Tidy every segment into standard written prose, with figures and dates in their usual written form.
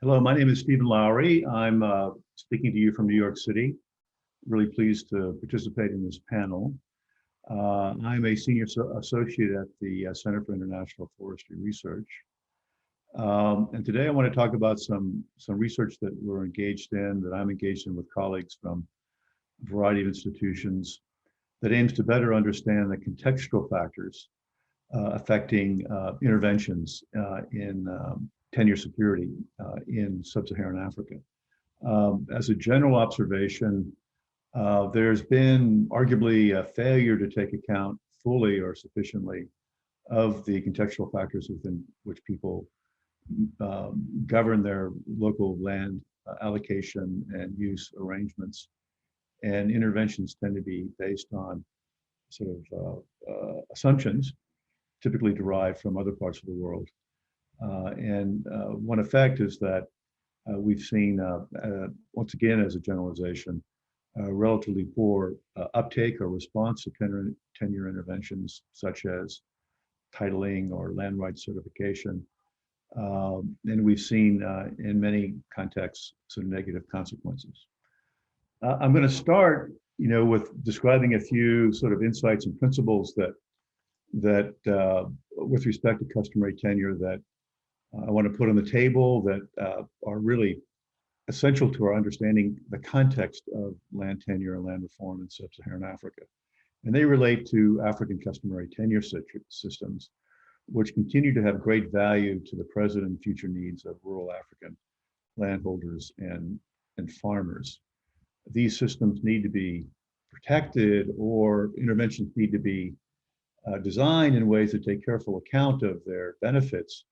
Hello, my name is Stephen Lawry. I'm speaking to you from New York City. Really pleased to participate in this panel. I'm a senior associate at the Center for International Forestry Research. And today I want to talk about some research that we're engaged in, that I'm engaged in with colleagues from a variety of institutions that aims to better understand the contextual factors affecting interventions in tenure security in sub-Saharan Africa. As a general observation, there's been arguably a failure to take account fully or sufficiently of the contextual factors within which people govern their local land allocation and use arrangements. And interventions tend to be based on sort of assumptions typically derived from other parts of the world. And one effect is that we've seen, once again, as a generalization, relatively poor uptake or response to tenure interventions, such as titling or land rights certification. And we've seen, in many contexts, some negative consequences. I'm going to start, with describing a few sort of insights and principles that with respect to customary tenure that I want to put on the table that are really essential to our understanding the context of land tenure and land reform in sub-Saharan Africa. And they relate to African customary tenure systems, which continue to have great value to the present and future needs of rural African landholders and farmers. These systems need to be protected, or interventions need to be designed in ways that take careful account of their benefits,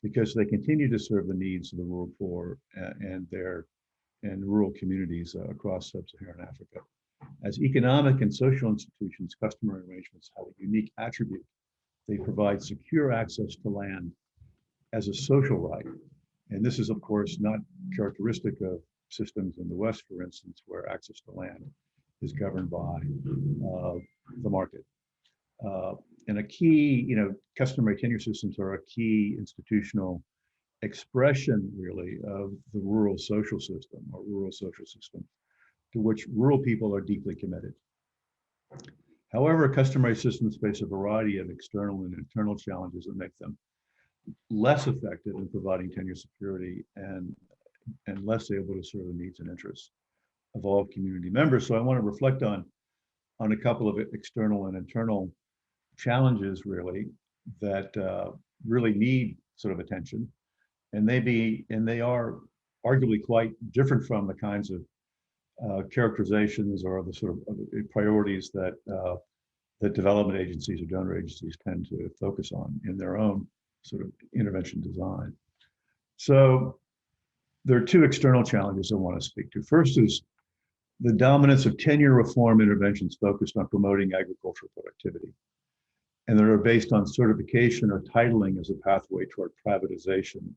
because they continue to serve the needs of the rural poor and rural communities across sub-Saharan Africa. As economic and social institutions, customary arrangements have a unique attribute. They provide secure access to land as a social right. And this is, of course, not characteristic of systems in the West, for instance, where access to land is governed by the market. And a key, customary tenure systems are a key institutional expression, really, of the rural social system or rural social system to which rural people are deeply committed. However, customary systems face a variety of external and internal challenges that make them less effective in providing tenure security and less able to serve the needs and interests of all community members. So I want to reflect on a couple of external and internal challenges, really, that really need sort of attention, and they are arguably quite different from the kinds of characterizations or the sort of priorities that development agencies or donor agencies tend to focus on in their own sort of intervention design. So there are two external challenges I want to speak to. First is the dominance of tenure reform interventions focused on promoting agricultural productivity, and that are based on certification or titling as a pathway toward privatization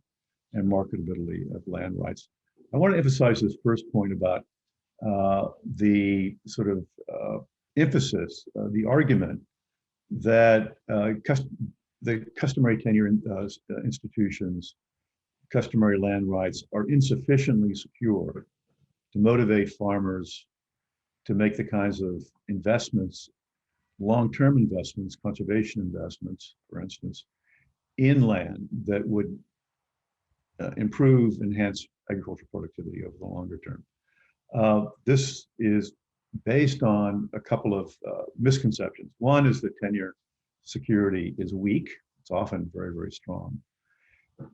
and marketability of land rights. I want to emphasize this first point about the sort of emphasis, the argument that the customary tenure institutions, customary land rights are insufficiently secure to motivate farmers to make the kinds of investments, long-term investments, conservation investments, for instance, in land that would enhance agricultural productivity over the longer term. This is based on a couple of misconceptions. One is that tenure security is weak. It's often very, very strong.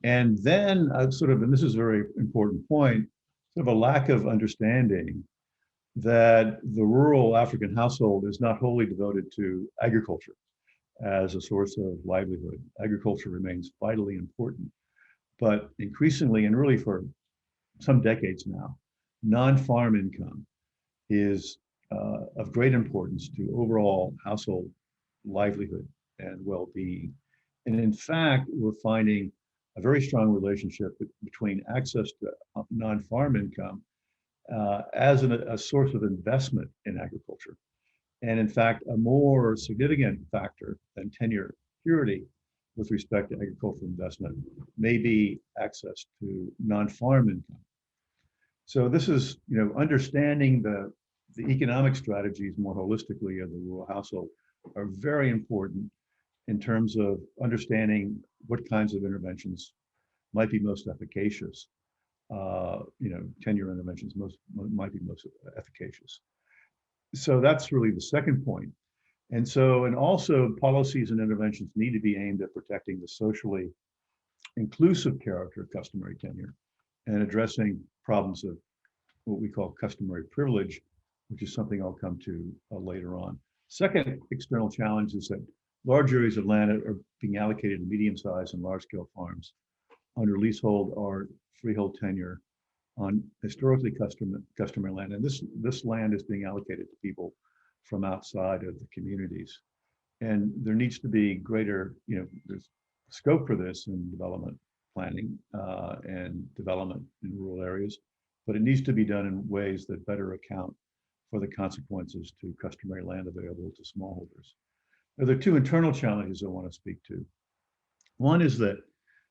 And then and this is a very important point, sort of a lack of understanding that the rural African household is not wholly devoted to agriculture as a source of livelihood. Agriculture remains vitally important, but increasingly, and really for some decades now, non-farm income is of great importance to overall household livelihood and well-being. And in fact, we're finding a very strong relationship between access to non-farm income as a source of investment in agriculture. And in fact, a more significant factor than tenure security with respect to agricultural investment may be access to non-farm income. So this is, understanding the economic strategies more holistically of the rural household are very important in terms of understanding what kinds of interventions might be most efficacious. Tenure interventions might be most efficacious. So that's really the second point. And also policies and interventions need to be aimed at protecting the socially inclusive character of customary tenure and addressing problems of what we call customary privilege, which is something I'll come to later on. Second external challenge is that large areas of land are being allocated to medium-sized and large-scale farms under leasehold or freehold tenure on historically customary land. And this land is being allocated to people from outside of the communities. And there needs to be greater, there's scope for this in development planning and development in rural areas, but it needs to be done in ways that better account for the consequences to customary land available to smallholders. Now, there are two internal challenges I want to speak to. One is that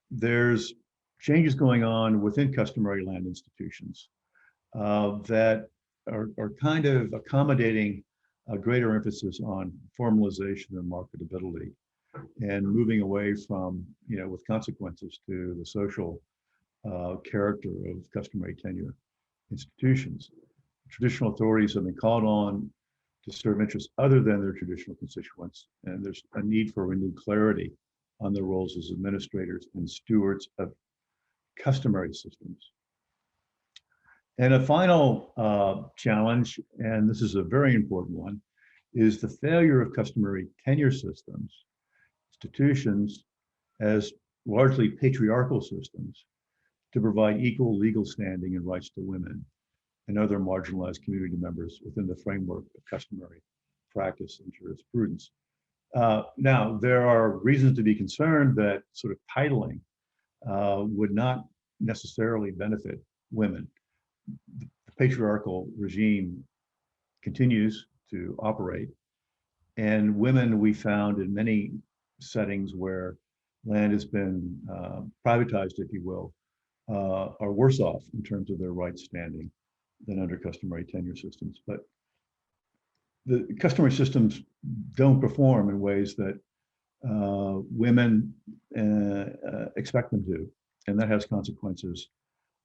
there's changes going on within customary land institutions that are kind of accommodating a greater emphasis on formalization and marketability and moving away from, with consequences to the social character of customary tenure institutions. Traditional authorities have been called on to serve interests other than their traditional constituents, and there's a need for renewed clarity on their roles as administrators and stewards of customary systems. And a final challenge, and this is a very important one, is the failure of customary tenure systems, institutions, as largely patriarchal systems, to provide equal legal standing and rights to women and other marginalized community members within the framework of customary practice and jurisprudence. Now, there are reasons to be concerned that sort of titling would not necessarily benefit women. The patriarchal regime continues to operate, and women, we found in many settings where land has been privatized, if you will, are worse off in terms of their rights standing than under customary tenure systems. But the customary systems don't perform in ways that women expect them to, and that has consequences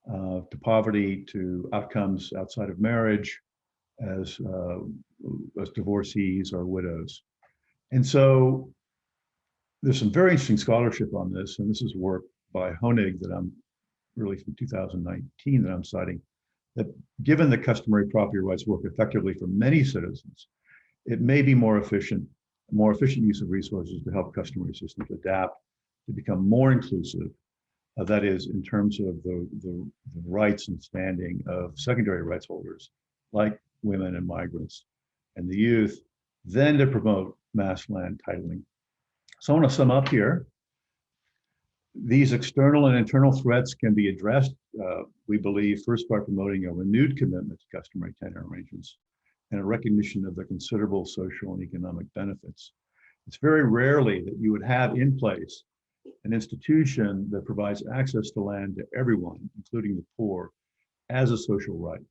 to poverty, to outcomes outside of marriage, as divorcees or widows. And so there's some very interesting scholarship on this, and this is work by Honig that I'm really from 2019 that I'm citing, that given the customary property rights work effectively for many citizens, it may be more efficient use of resources to help customary systems adapt to become more inclusive. That is, in terms of the rights and standing of secondary rights holders, like women and migrants and the youth, then to promote mass land titling. So I want to sum up here. These external and internal threats can be addressed, we believe, first by promoting a renewed commitment to customary tenure arrangements and a recognition of the considerable social and economic benefits. It's very rarely that you would have in place an institution that provides access to land to everyone, including the poor, as a social right.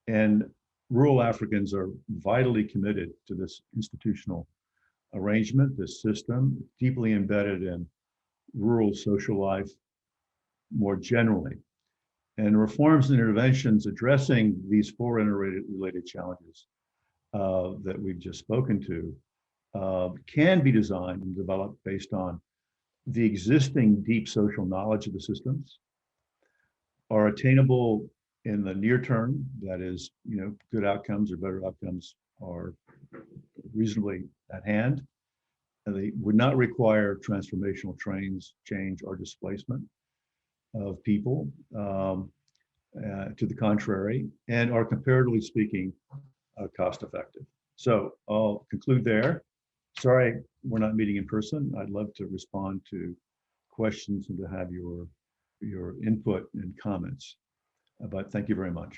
And rural Africans are vitally committed to this institutional arrangement, this system, deeply embedded in rural social life more generally. And reforms and interventions addressing these four interrelated challenges that we've just spoken to can be designed and developed based on the existing deep social knowledge of the systems, are attainable in the near term, that is, good outcomes or better outcomes are reasonably at hand, and they would not require transformational change or displacement of people, to the contrary, and are comparatively speaking cost effective. So I'll conclude there. Sorry, we're not meeting in person. I'd love to respond to questions and to have your input and comments, but thank you very much.